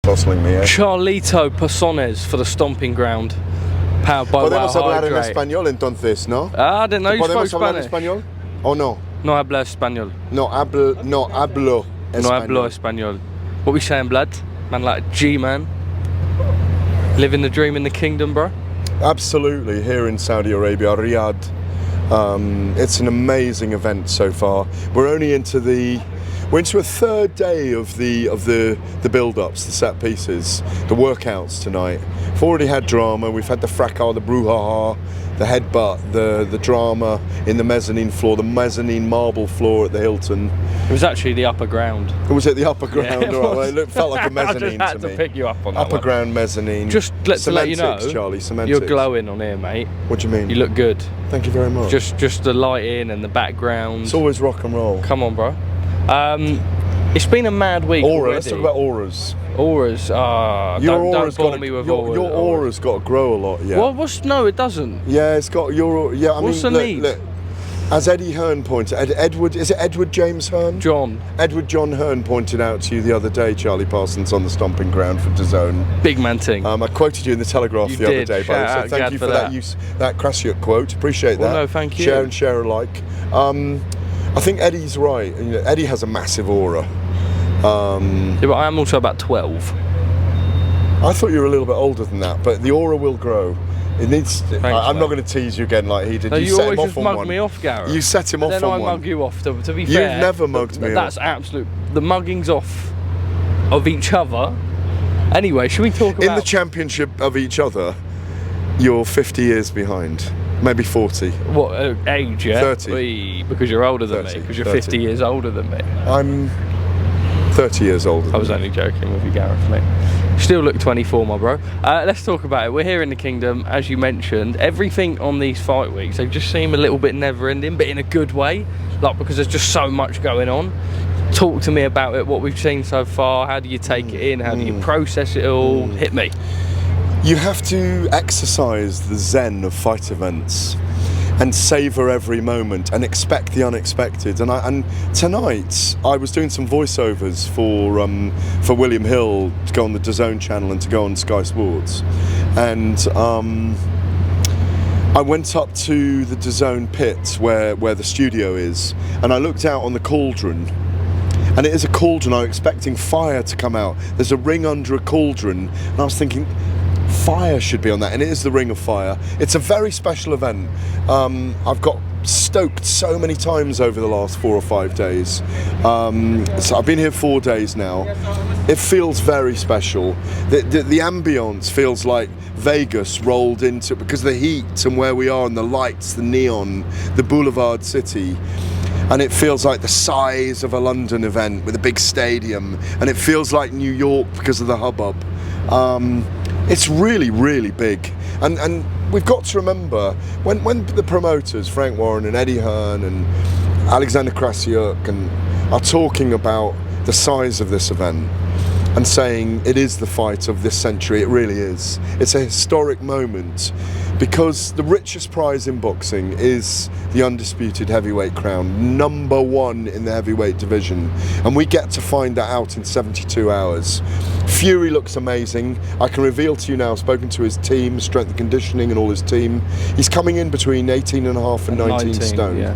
Tossling me, Charlie Parsons for the Stomping Ground. Powered by Wow Podemos hablar en Hydrate. español entonces, ¿no? Ah, I didn't know you spoke ¿Podemos hablar en Spanish. español? ¿O no? No hablo español. No hablo español. No hablo español. What we saying, blood? Man like G-man. Living the dream in the kingdom, bro. Absolutely, here in Saudi Arabia, Riyadh. It's an amazing event so far. We're into a third day of the build-ups, the set pieces, the workouts tonight. We've already had drama. We've had the fracas, the brouhaha, the headbutt, the drama in the mezzanine floor, the mezzanine marble floor at the Hilton. It was actually the upper ground. Was it the upper ground? Yeah, well, it felt like a mezzanine I just had to me. pick you up on that Upper one. ground mezzanine. Just to let you know, Charlie, semantics. you're glowing on here, mate. What do you mean? You look good. Thank you very much. Just the lighting and the background. It's always rock and roll. Come on, bro. It's been a mad week Aura. already. Let's talk about auras. Auras. Don't bore me with auras. Your aura's got to grow a lot. Yeah. Well, no, it doesn't. Yeah, it's got your. Yeah, I What's mean, the look, need? look, as Eddie Hearn pointed, is it Edward James Hearn? John. Edward John Hearn pointed out to you the other day, Charlie Parsons, on the Stomping Ground for DAZN. Big man thing. I quoted you in the Telegraph the other day, by the way, so thank you for that Crassiot quote. Appreciate that. Well, no, thank you. Share and share alike. I think Eddie's right. You know, Eddie has a massive aura. Yeah, but I am also about 12. I thought you were a little bit older than that, but the aura will grow. It needs. I'm not going to tease you again like he did. No, you set always him just off on mug one. me off, Gareth. You set him off then on I one. mug you off. To be You've fair, never mugged me that's off. absolute. The muggings off of each other. Anyway, should we talk about in the championship of each other? You're 50 years behind, maybe 40. what age? Yeah, 30. Because you're older than 30, me. Because you're 30. 50 years older than me. I'm 30 years older. I was only joking with you, Gareth, mate. Still look 24, my bro. Let's talk about it. We're here in the kingdom, as you mentioned. Everything on these fight weeks, they just seem a little bit never-ending, but in a good way. Like, because there's just so much going on. Talk to me about it, what we've seen so far. How do you take it in? How do you process it all? Hit me. You have to exercise the zen of fight events and savour every moment and expect the unexpected. And tonight I was doing some voiceovers for William Hill to go on the DAZN channel and to go on Sky Sports. And I went up to the DAZN pit where the studio is, and I looked out on the cauldron. And it is a cauldron. I'm expecting fire to come out. There's a ring under a cauldron, and I was thinking, fire should be on that, and it is the Ring of Fire. It's a very special event. I've got stoked so many times over the last 4 or 5 days. So I've been here 4 days now. It feels very special. The ambience feels like Vegas rolled into, because of the heat and where we are and the lights, the neon, the boulevard city. And it feels like the size of a London event with a big stadium, and it feels like New York because of the hubbub. It's really, really big, and we've got to remember when the promoters, Frank Warren and Eddie Hearn and Oleksandr Usyk, are talking about the size of this event and saying it is the fight of this century. It really is. It's a historic moment, because the richest prize in boxing is the undisputed heavyweight crown, #1 in the heavyweight division, and we get to find that out in 72 hours. Fury looks amazing. I can reveal to you now, I've spoken to his team, strength and conditioning and all his team. He's coming in between 18.5 and 19 stone. Yeah.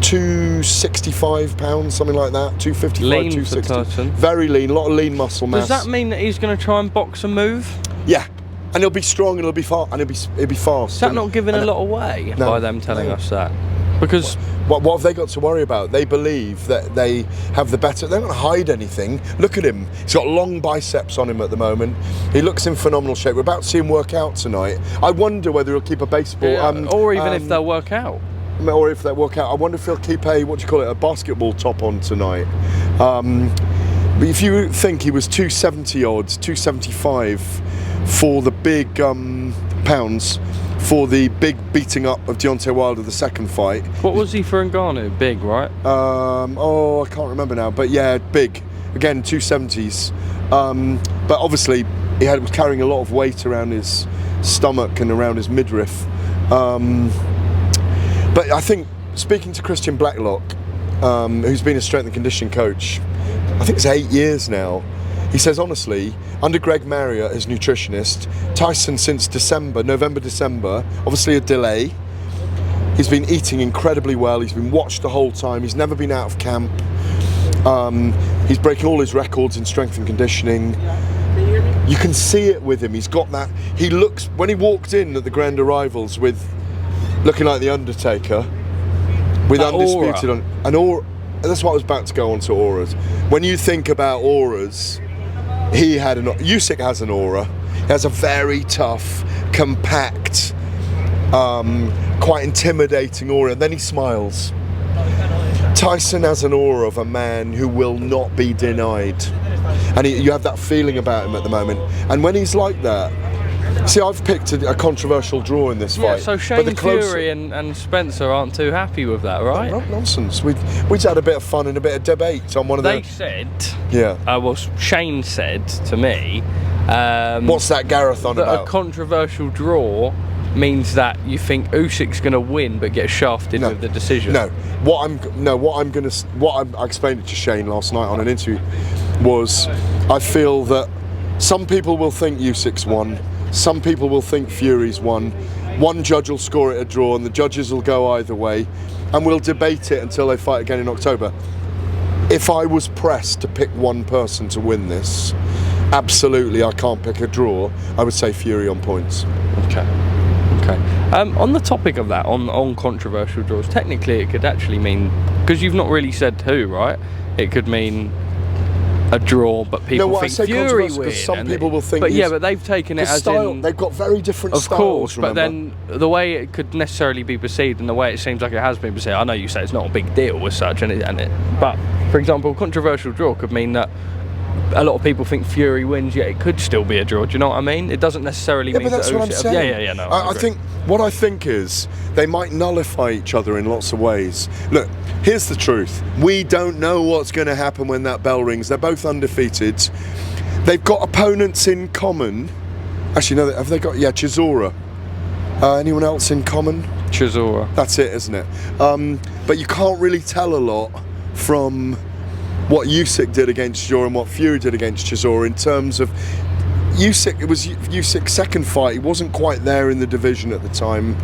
265 pounds, something like that, 255, Lean 260. for Tyson. Very lean, a lot of lean muscle mass. Does that mean that he's going to try and box a move? Yeah. And he'll be strong, and he'll be fast, and he'll be fast. Is that not giving a lot away by them telling us that? Because what have they got to worry about? They believe that they have the better. They're not going to hide anything. Look at him. He's got long biceps on him at the moment. He looks in phenomenal shape. We're about to see him work out tonight. I wonder whether he'll keep a baseball, or even if they'll work out. Or if they work out. I wonder if he'll keep a basketball top on tonight. But if you think he was 270 odds, 275 for the big pounds, for the big beating up of Deontay Wilder, the second fight. What was he for Ngannou? Big, right? I can't remember now, but yeah, big. Again, 270s. But obviously, he was carrying a lot of weight around his stomach and around his midriff. But I think, speaking to Christian Blacklock, who's been a strength and conditioning coach, I think it's 8 years now, He says, honestly, under Greg Marriott, his nutritionist, Tyson since November, December, obviously a delay. He's been eating incredibly well. He's been watched the whole time. He's never been out of camp. He's breaking all his records in strength and conditioning. You can see it with him. He's got that. He looks, when he walked in at the grand arrivals looking like the Undertaker, with that undisputed aura. An aura. That's what I was about to go on to auras. When you think about auras, Usyk has an aura. He has a very tough, compact, quite intimidating aura. And then he smiles. Tyson has an aura of a man who will not be denied. And you have that feeling about him at the moment. And when he's like that, see, I've picked a controversial draw in this fight. Yeah, so Shane Fury and Spencer aren't too happy with that, right? No, nonsense. We'd had a bit of fun and a bit of debate on one of They said, yeah. Well, Shane said to me, what's that Gareth on that about? a controversial draw means that you think Usyk's going to win but get shafted with the decision. No, I explained it to Shane last night on an interview, was I feel that some people will think Usyk's won, some people will think Fury's won. One judge will score it a draw and the judges will go either way, and we'll debate it until they fight again in October. If I was pressed to pick one person to win this, absolutely I can't pick a draw. I would say Fury on points. Okay. On the topic of that, on controversial draws, technically it could actually mean, because you've not really said who, right? It could mean a draw, but people think Fury wins. Because some people will think. But yeah, but they've taken it as style, in. They've got very different styles. Of course, remember? but then the way it could necessarily be perceived and the way it seems like it has been perceived. I know you say it's not a big deal as such, but for example, controversial draw could mean that a lot of people think Fury wins, yet it could still be a draw. Do you know what I mean? It doesn't necessarily mean but that's that what I'm saying. Yeah. No, I think what I think is they might nullify each other in lots of ways. Look, here's the truth: we don't know what's going to happen when that bell rings. They're both undefeated. They've got opponents in common. Actually, no, have they got? Yeah, Chisora. Anyone else in common? Chisora. That's it, isn't it? But you can't really tell a lot from what Usyk did against Chisora and what Fury did against Chisora in terms of Usyk. It was Usyk's second fight. He wasn't quite there in the division at the time.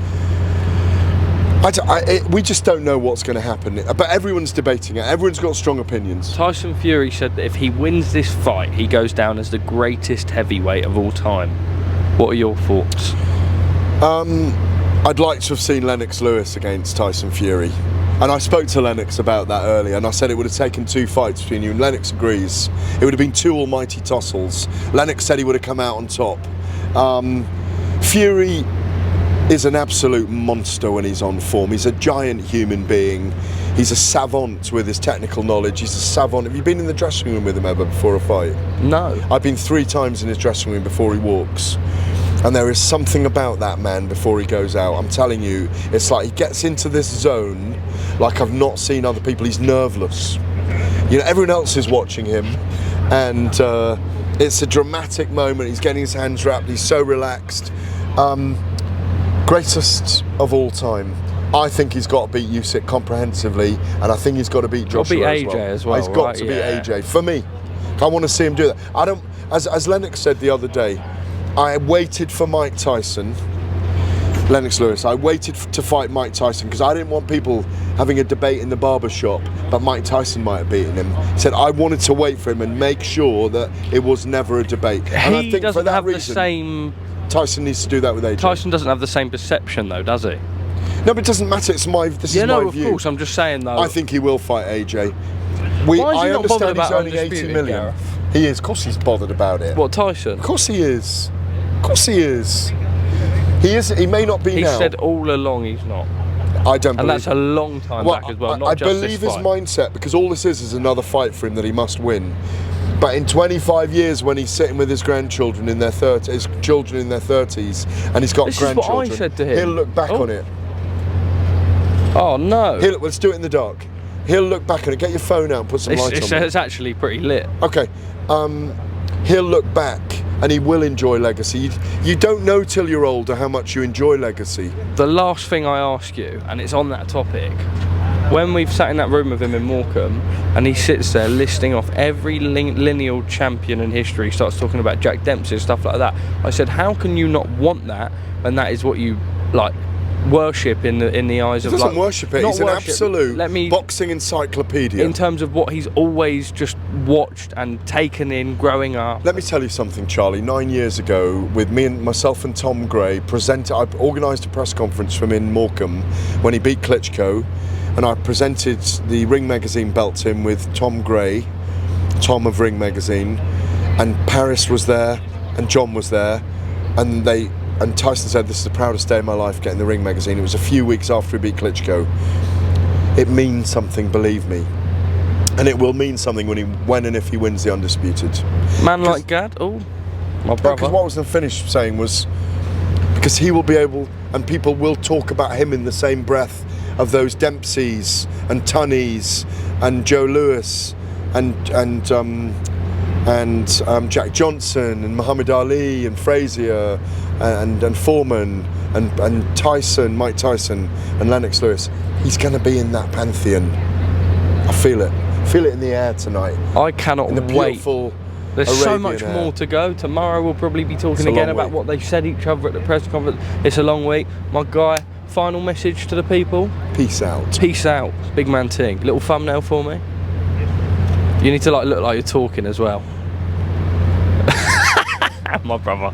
We just don't know what's going to happen. But everyone's debating it. Everyone's got strong opinions. Tyson Fury said that if he wins this fight, he goes down as the greatest heavyweight of all time. What are your thoughts? I'd like to have seen Lennox Lewis against Tyson Fury. And I spoke to Lennox about that earlier, and I said it would have taken 2 fights between you, and Lennox agrees. It would have been 2 almighty tussles. Lennox said he would have come out on top. Fury is an absolute monster when he's on form. He's a giant human being. He's a savant with his technical knowledge. He's a savant. Have you been in the dressing room with him ever before a fight? No. I've been 3 times in his dressing room before he walks. And there is something about that man before he goes out. I'm telling you, it's like he gets into this zone like I've not seen other people. He's nerveless. You know, everyone else is watching him, and it's a dramatic moment. He's getting his hands wrapped. He's so relaxed. Greatest of all time. I think he's got to beat Usyk comprehensively, and I think he's got to beat Joshua as well. He's got to beat AJ. For me, I want to see him do that. I don't. As Lennox said the other day, I waited for Mike Tyson, Lennox Lewis. I waited to fight Mike Tyson because I didn't want people having a debate in the barber shop, but Mike Tyson might have beaten him. He said I wanted to wait for him and make sure that it was never a debate. And I think doesn't for that have reason, the same. Tyson needs to do that with AJ. Tyson doesn't have the same perception, though, does he? No, but it doesn't matter. This is my view. Of course. I'm just saying, though. I think he will fight AJ. Why is he I not bothered understand he's about earning 80 undisputed, million. Gareth? He is. Of course, he's bothered about it. What, Tyson? Of course he is. Of course he is. He is. He may not be now. He said all along he's not. I don't believe. And that's a long time back as well. Not I just believe this his fight. mindset, because all this is another fight for him that he must win. But in 25 years, when he's sitting with his grandchildren in their 30s, his children in their 30s, and he's got This grandchildren, is what I said to him. he'll look back on it. Oh no! Let's do it in the dark. He'll look back on it. Get your phone out and put some lights on it. It's actually pretty lit. Okay. He'll look back and he will enjoy legacy. You don't know till you're older how much you enjoy legacy. The last thing I ask you, and it's on that topic, when we've sat in that room with him in Morecambe, and he sits there listing off every lineal champion in history, starts talking about Jack Dempsey and stuff like that. I said, how can you not want that when that is what you like worship in the eyes of? He doesn't worship it. He's an absolute boxing encyclopedia in terms of what he's always just watched and taken in growing up. Let me tell you something, Charlie. 9 years ago, with myself and Tom Gray, I organised a press conference from in Morecambe when he beat Klitschko, and I presented the Ring Magazine belt to him with Tom Gray, Tom of Ring Magazine, and Paris was there, and John was there, and Tyson said, "This is the proudest day of my life getting the Ring Magazine." It was a few weeks after he beat Klitschko. It means something, believe me. And it will mean something when and if he wins the Undisputed. Man like Gad? Oh, my brother. Because what I was going to finish saying was, because he will be able, and people will talk about him in the same breath of those Dempseys and Tunneys and Joe Lewis and Jack Johnson and Muhammad Ali and Frazier and Foreman and Tyson, Mike Tyson and Lennox Lewis. He's going to be in that pantheon. I feel it. Feel it in the air tonight. I cannot wait. There's so Arabian much air. more to go. Tomorrow we'll probably be talking again about what they said each other at the press conference. It's a long week. My guy, final message to the people. Peace out. Peace out. Big man ting. Little thumbnail for me. You need to look like you're talking as well. My brother.